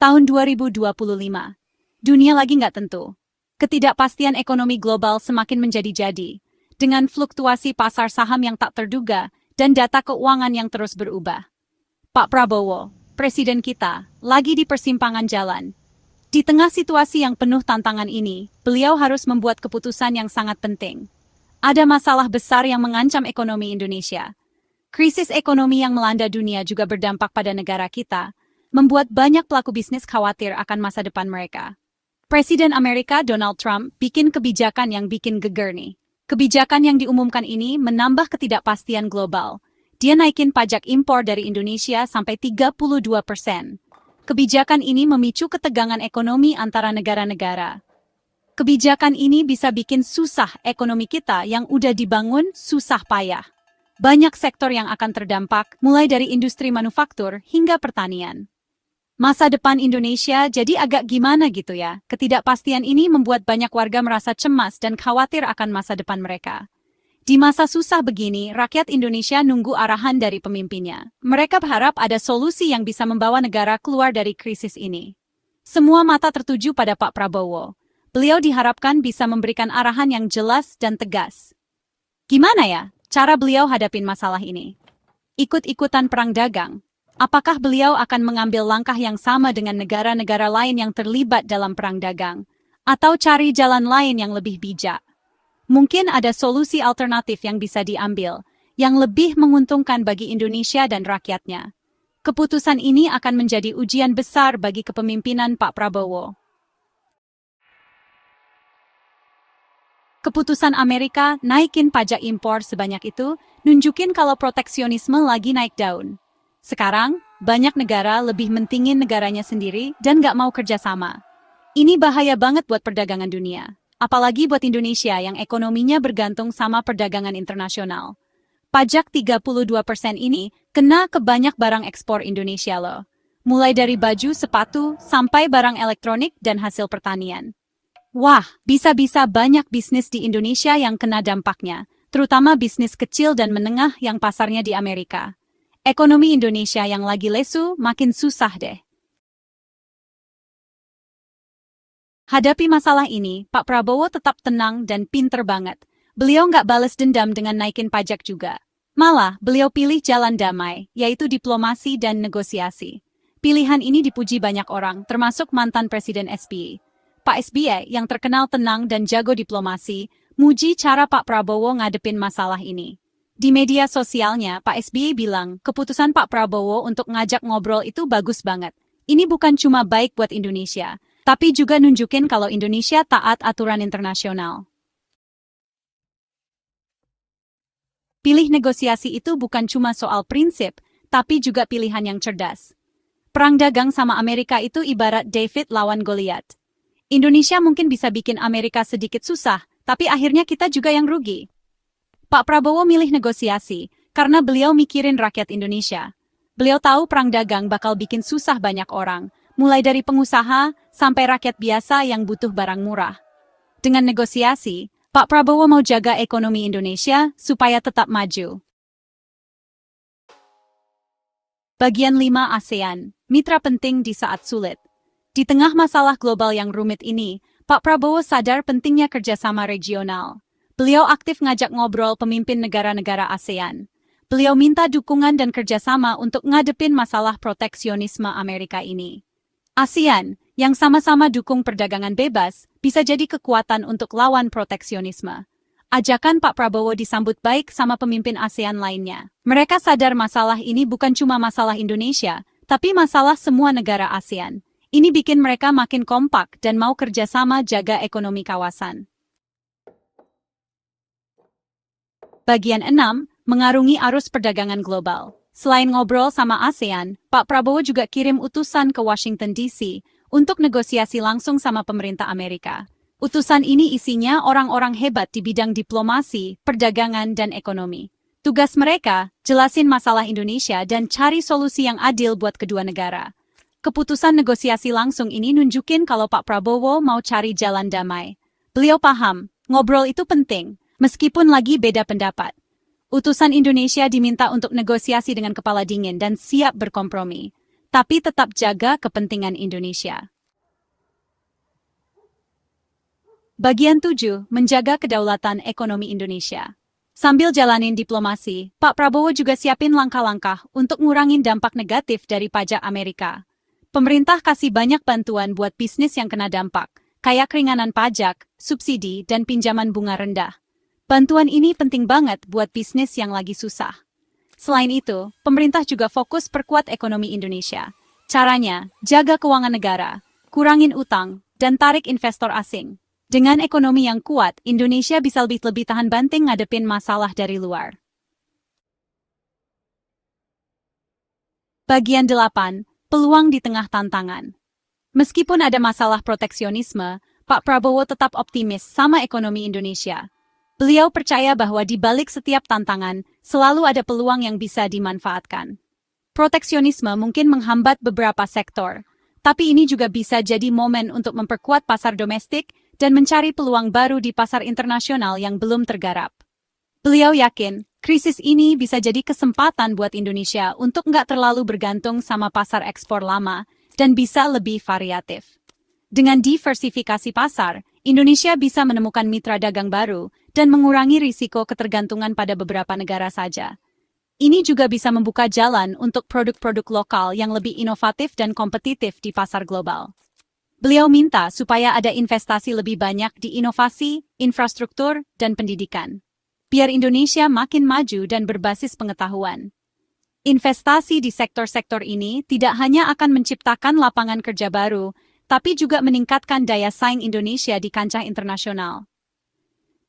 Tahun 2025. Dunia lagi nggak tentu. Ketidakpastian ekonomi global semakin menjadi-jadi, dengan fluktuasi pasar saham yang tak terduga dan data keuangan yang terus berubah. Pak Prabowo, presiden kita, lagi di persimpangan jalan. Di tengah situasi yang penuh tantangan ini, beliau harus membuat keputusan yang sangat penting. Ada masalah besar yang mengancam ekonomi Indonesia. Krisis ekonomi yang melanda dunia juga berdampak pada negara kita, membuat banyak pelaku bisnis khawatir akan masa depan mereka. Presiden Amerika Donald Trump bikin kebijakan yang bikin geger nih. Kebijakan yang diumumkan ini menambah ketidakpastian global. Dia naikin pajak impor dari Indonesia sampai 32%. Kebijakan ini memicu ketegangan ekonomi antara negara-negara. Kebijakan ini bisa bikin susah ekonomi kita yang udah dibangun susah payah. Banyak sektor yang akan terdampak, mulai dari industri manufaktur hingga pertanian. Masa depan Indonesia jadi agak gimana gitu ya. Ketidakpastian ini membuat banyak warga merasa cemas dan khawatir akan masa depan mereka. Di masa susah begini, rakyat Indonesia nunggu arahan dari pemimpinnya. Mereka berharap ada solusi yang bisa membawa negara keluar dari krisis ini. Semua mata tertuju pada Pak Prabowo. Beliau diharapkan bisa memberikan arahan yang jelas dan tegas. Gimana ya cara beliau hadapin masalah ini? Ikut-ikutan perang dagang? Apakah beliau akan mengambil langkah yang sama dengan negara-negara lain yang terlibat dalam perang dagang? Atau cari jalan lain yang lebih bijak? Mungkin ada solusi alternatif yang bisa diambil, yang lebih menguntungkan bagi Indonesia dan rakyatnya. Keputusan ini akan menjadi ujian besar bagi kepemimpinan Pak Prabowo. Keputusan Amerika naikin pajak impor sebanyak itu, nunjukin kalau proteksionisme lagi naik daun. Sekarang, banyak negara lebih mentingin negaranya sendiri dan nggak mau kerjasama. Ini bahaya banget buat perdagangan dunia. Apalagi buat Indonesia yang ekonominya bergantung sama perdagangan internasional. Pajak 32% ini kena ke banyak barang ekspor Indonesia loh. Mulai dari baju, sepatu, sampai barang elektronik dan hasil pertanian. Wah, bisa-bisa banyak bisnis di Indonesia yang kena dampaknya, terutama bisnis kecil dan menengah yang pasarnya di Amerika. Ekonomi Indonesia yang lagi lesu makin susah deh. Hadapi masalah ini, Pak Prabowo tetap tenang dan pinter banget. Beliau nggak balas dendam dengan naikin pajak juga. Malah, beliau pilih jalan damai, yaitu diplomasi dan negosiasi. Pilihan ini dipuji banyak orang, termasuk mantan Presiden SBY. Pak SBY yang terkenal tenang dan jago diplomasi, muji cara Pak Prabowo ngadepin masalah ini. Di media sosialnya, Pak SBY bilang, keputusan Pak Prabowo untuk ngajak ngobrol itu bagus banget. Ini bukan cuma baik buat Indonesia, tapi juga nunjukin kalau Indonesia taat aturan internasional. Pilih negosiasi itu bukan cuma soal prinsip, tapi juga pilihan yang cerdas. Perang dagang sama Amerika itu ibarat David lawan Goliat. Indonesia mungkin bisa bikin Amerika sedikit susah, tapi akhirnya kita juga yang rugi. Pak Prabowo milih negosiasi karena beliau mikirin rakyat Indonesia. Beliau tahu perang dagang bakal bikin susah banyak orang, mulai dari pengusaha sampai rakyat biasa yang butuh barang murah. Dengan negosiasi, Pak Prabowo mau jaga ekonomi Indonesia supaya tetap maju. Bagian 5 ASEAN, mitra penting di saat sulit. Di tengah masalah global yang rumit ini, Pak Prabowo sadar pentingnya kerjasama regional. Beliau aktif ngajak ngobrol pemimpin negara-negara ASEAN. Beliau minta dukungan dan kerjasama untuk ngadepin masalah proteksionisme Amerika ini. ASEAN, yang sama-sama dukung perdagangan bebas, bisa jadi kekuatan untuk lawan proteksionisme. Ajakan Pak Prabowo disambut baik sama pemimpin ASEAN lainnya. Mereka sadar masalah ini bukan cuma masalah Indonesia, tapi masalah semua negara ASEAN. Ini bikin mereka makin kompak dan mau kerjasama jaga ekonomi kawasan. Bagian 6, mengarungi arus perdagangan global. Selain ngobrol sama ASEAN, Pak Prabowo juga kirim utusan ke Washington DC untuk negosiasi langsung sama pemerintah Amerika. Utusan ini isinya orang-orang hebat di bidang diplomasi, perdagangan, dan ekonomi. Tugas mereka, jelasin masalah Indonesia dan cari solusi yang adil buat kedua negara. Keputusan negosiasi langsung ini nunjukin kalau Pak Prabowo mau cari jalan damai. Beliau paham, ngobrol itu penting, meskipun lagi beda pendapat. Utusan Indonesia diminta untuk negosiasi dengan kepala dingin dan siap berkompromi. tapi tetap jaga kepentingan Indonesia. Bagian 7, menjaga kedaulatan ekonomi Indonesia. Sambil jalanin diplomasi, Pak Prabowo juga siapin langkah-langkah untuk ngurangin dampak negatif dari pajak Amerika. Pemerintah kasih banyak bantuan buat bisnis yang kena dampak, kayak keringanan pajak, subsidi, dan pinjaman bunga rendah. Bantuan ini penting banget buat bisnis yang lagi susah. Selain itu, pemerintah juga fokus perkuat ekonomi Indonesia. Caranya, jaga keuangan negara, kurangin utang, dan tarik investor asing. Dengan ekonomi yang kuat, Indonesia bisa lebih tahan banting ngadepin masalah dari luar. Bagian 8, peluang di tengah tantangan. Meskipun ada masalah proteksionisme, Pak Prabowo tetap optimis sama ekonomi Indonesia. Beliau percaya bahwa di balik setiap tantangan, selalu ada peluang yang bisa dimanfaatkan. Proteksionisme mungkin menghambat beberapa sektor, tapi ini juga bisa jadi momen untuk memperkuat pasar domestik dan mencari peluang baru di pasar internasional yang belum tergarap. Beliau yakin, krisis ini bisa jadi kesempatan buat Indonesia untuk nggak terlalu bergantung sama pasar ekspor lama dan bisa lebih variatif. Dengan diversifikasi pasar, Indonesia bisa menemukan mitra dagang baru dan mengurangi risiko ketergantungan pada beberapa negara saja. Ini juga bisa membuka jalan untuk produk-produk lokal yang lebih inovatif dan kompetitif di pasar global. Beliau minta supaya ada investasi lebih banyak di inovasi, infrastruktur, dan pendidikan. Biar Indonesia makin maju dan berbasis pengetahuan. Investasi di sektor-sektor ini tidak hanya akan menciptakan lapangan kerja baru, tapi juga meningkatkan daya saing Indonesia di kancah internasional.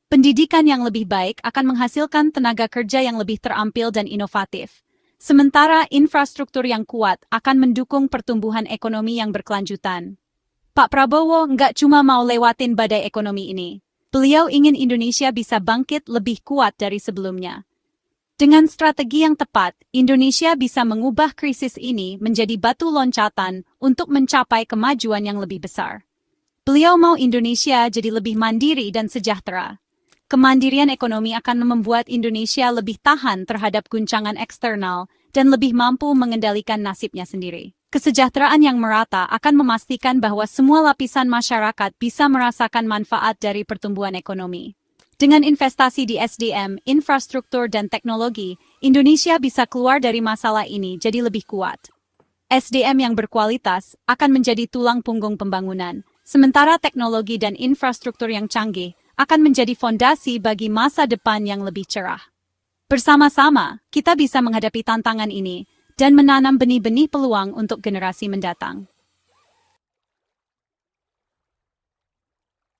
Pendidikan yang lebih baik akan menghasilkan tenaga kerja yang lebih terampil dan inovatif. Sementara infrastruktur yang kuat akan mendukung pertumbuhan ekonomi yang berkelanjutan. Pak Prabowo nggak cuma mau lewatin badai ekonomi ini. Beliau ingin Indonesia bisa bangkit lebih kuat dari sebelumnya. Dengan strategi yang tepat, Indonesia bisa mengubah krisis ini menjadi batu loncatan untuk mencapai kemajuan yang lebih besar. Beliau mau Indonesia jadi lebih mandiri dan sejahtera. Kemandirian ekonomi akan membuat Indonesia lebih tahan terhadap guncangan eksternal dan lebih mampu mengendalikan nasibnya sendiri. Kesejahteraan yang merata akan memastikan bahwa semua lapisan masyarakat bisa merasakan manfaat dari pertumbuhan ekonomi. Dengan investasi di SDM, infrastruktur, dan teknologi, Indonesia bisa keluar dari masalah ini jadi lebih kuat. SDM yang berkualitas akan menjadi tulang punggung pembangunan, sementara teknologi dan infrastruktur yang canggih akan menjadi fondasi bagi masa depan yang lebih cerah. Bersama-sama, kita bisa menghadapi tantangan ini dan menanam benih-benih peluang untuk generasi mendatang.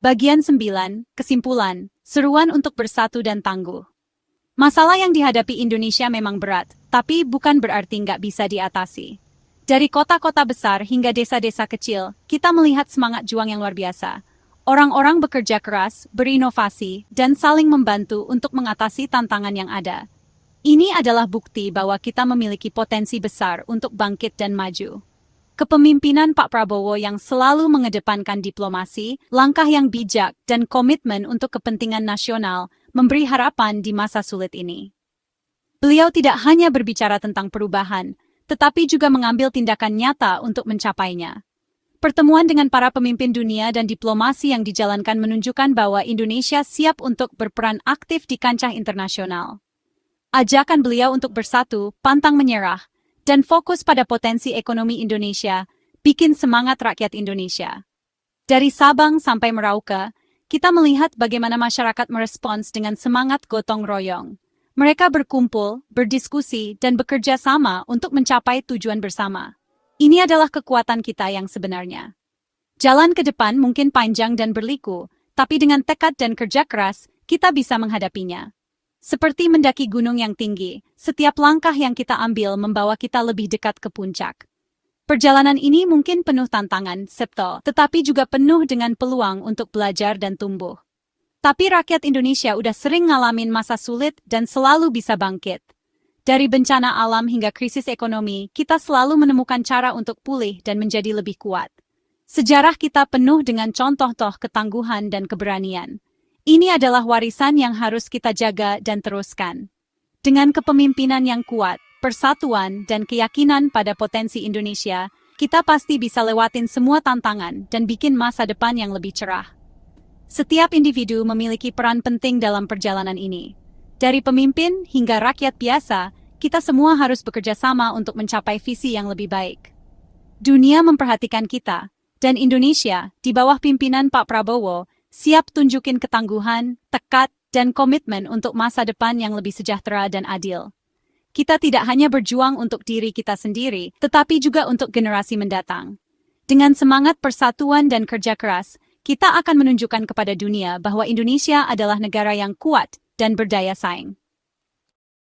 Bagian 9, kesimpulan, seruan untuk bersatu dan tangguh. Masalah yang dihadapi Indonesia memang berat, tapi bukan berarti nggak bisa diatasi. Dari kota-kota besar hingga desa-desa kecil, kita melihat semangat juang yang luar biasa. Orang-orang bekerja keras, berinovasi, dan saling membantu untuk mengatasi tantangan yang ada. Ini adalah bukti bahwa kita memiliki potensi besar untuk bangkit dan maju. Kepemimpinan Pak Prabowo yang selalu mengedepankan diplomasi, langkah yang bijak, dan komitmen untuk kepentingan nasional memberi harapan di masa sulit ini. Beliau tidak hanya berbicara tentang perubahan, tetapi juga mengambil tindakan nyata untuk mencapainya. Pertemuan dengan para pemimpin dunia dan diplomasi yang dijalankan menunjukkan bahwa Indonesia siap untuk berperan aktif di kancah internasional. Ajakan beliau untuk bersatu, pantang menyerah, dan fokus pada potensi ekonomi Indonesia, bikin semangat rakyat Indonesia. Dari Sabang sampai Merauke, kita melihat bagaimana masyarakat merespons dengan semangat gotong royong. Mereka berkumpul, berdiskusi, dan bekerja sama untuk mencapai tujuan bersama. Ini adalah kekuatan kita yang sebenarnya. Jalan ke depan mungkin panjang dan berliku, tapi dengan tekad dan kerja keras, kita bisa menghadapinya. Seperti mendaki gunung yang tinggi, setiap langkah yang kita ambil membawa kita lebih dekat ke puncak. Perjalanan ini mungkin penuh tantangan, tetapi juga penuh dengan peluang untuk belajar dan tumbuh. Tapi rakyat Indonesia udah sering ngalamin masa sulit dan selalu bisa bangkit. Dari bencana alam hingga krisis ekonomi, kita selalu menemukan cara untuk pulih dan menjadi lebih kuat. Sejarah kita penuh dengan contoh-contoh ketangguhan dan keberanian. Ini adalah warisan yang harus kita jaga dan teruskan. Dengan kepemimpinan yang kuat, persatuan, dan keyakinan pada potensi Indonesia, kita pasti bisa lewatin semua tantangan dan bikin masa depan yang lebih cerah. Setiap individu memiliki peran penting dalam perjalanan ini. Dari pemimpin hingga rakyat biasa, kita semua harus bekerja sama untuk mencapai visi yang lebih baik. Dunia memperhatikan kita, dan Indonesia, di bawah pimpinan Pak Prabowo, siap tunjukin ketangguhan, tekad, dan komitmen untuk masa depan yang lebih sejahtera dan adil. Kita tidak hanya berjuang untuk diri kita sendiri, tetapi juga untuk generasi mendatang. Dengan semangat persatuan dan kerja keras, kita akan menunjukkan kepada dunia bahwa Indonesia adalah negara yang kuat dan berdaya saing.